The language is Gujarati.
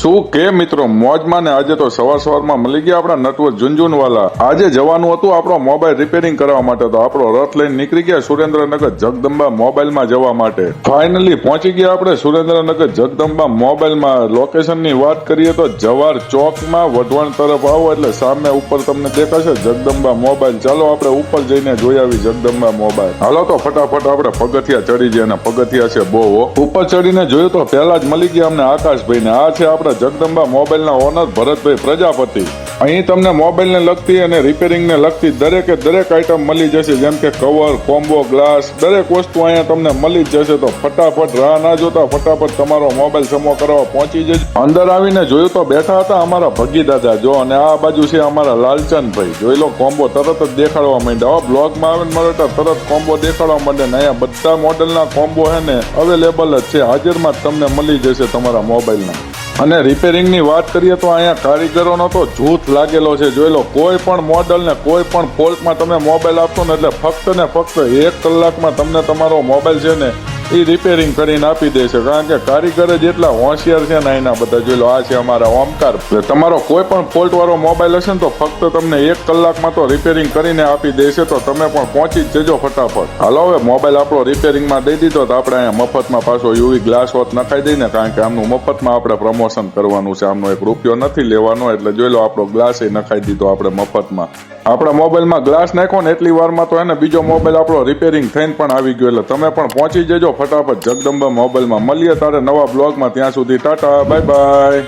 શું કે મિત્રો મોજમાં ને આજે તો સવારમાં મળી ગયા આપણા નટવર ઝુંઝુનવાલા। આજે જવાનું હતું આપણો મોબાઈલ રિપેરિંગ કરવા માટે, તો આપણો રથ લઈને નીકળી ગયા સુરેન્દ્રનગર જગદંબા મોબાઈલમાં જવા માટે। ફાઇનલી પહોંચી ગયા આપણે સુરેન્દ્રનગર જગદંબા મોબાઈલમાં। લોકેશનની વાત કરીએ તો જવાહર ચોકમાં વઢવાણ તરફ આવો એટલે સામે ઉપર તમને દેખાશે જગદંબા મોબાઈલ। ચાલો આપણે ઉપર જઈને જોઈ આવી જગદંબા મોબાઈલ। હાલો તો ફટાફટ આપણે પગથિયા ચડી ગયા, અને પગથિયા છે બહુ। ઉપર ચડીને જોયું તો પહેલા જ મળી ગયા અમને આકાશભાઈ ને। આ છે આપણા જગદંબા મોબાઈલના ઓનર ભરતભાઈ પ્રજાપતિ। અહીં તમને મોબાઈલને લગતી અને રિપેરિંગને લગતી દરેકે દરેક આઈટમ મળી જશે, જેમ કે કવર, કોમ્બો, ગ્લાસ, દરેક વસ્તુ અહીંયા તમને મળી જ જશે। તો ફટાફટ રાહ ના જોતા ફટાફટ તમારો મોબાઈલ સમો કરવા પહોંચી જજો। અંદર આવીને જોયું તો બેઠા હતા અમારા ભગી દાદા જો, અને આ બાજુ છે અમારા લાલચંદભાઈ। જોઈ લો કોમ્બો તરત જ દેખાડવા માંડ્યા। બ્લોગમાં આવે ને મળે તરત કોમ્બો દેખાડવા માંડે ને અહીંયા બધા મોડેલના કોમ્બો છે ને અવેલેબલ જ છે, હાજરમાં જ તમને મળી જશે તમારા મોબાઈલના। અને રિપેરિંગની વાત કરીએ તો અહીંયા કારીગરોનો તો જૂથ લાગેલો છે। જોઈ લો કોઈ પણ મોડલ ને કોઈ પણ ફોલ્ટમાં તમે મોબાઈલ આપશો ને એટલે ફક્ત ને ફક્ત 1 કલાકમાં તમને તમારો મોબાઈલ છે ને એ રિપેરિંગ કરીને આપી દેશે, કારણ કે કારીગર જ એટલા હોશિયાર છે ને એના બધા। જોઈ લો આ છે અમારા ઓમકાર। તમારો કોઈ પણ ફોલ્ટ વાળો મોબાઈલ હશે ને તો ફક્ત તમને 1 કલાકમાં તો રિપેરિંગ કરીને આપી દેશે, તો તમે પણ પહોંચી જ જજો ફટાફટ। હાલો હવે મોબાઈલ આપણો રિપેરિંગમાં દઈ દીધો તો આપણે અહીંયા મફતમાં પાછો યુવી ગ્લાસ વોટ નખાઈ દઈને, કારણ કે આમનું મફતમાં આપણે પ્રમોશન કરવાનું છે, આમનો 1 રૂપિયો નથી લેવાનો। એટલે જોઈ લો આપણો ગ્લાસ એ નખાઈ દીધો આપણે મફતમાં। આપણા મોબાઈલમાં ગ્લાસ નાખો ને એટલી વારમાં તો એને બીજો મોબાઈલ આપણો રિપેરિંગ થઈને પણ આવી ગયો, એટલે તમે પણ પહોંચી જજો ફટાફટ જગદંબા મોબાઈલમાં। મળીએ તારે નવા બ્લોગમાં, ત્યાં સુધી ટાટા બાય બાય।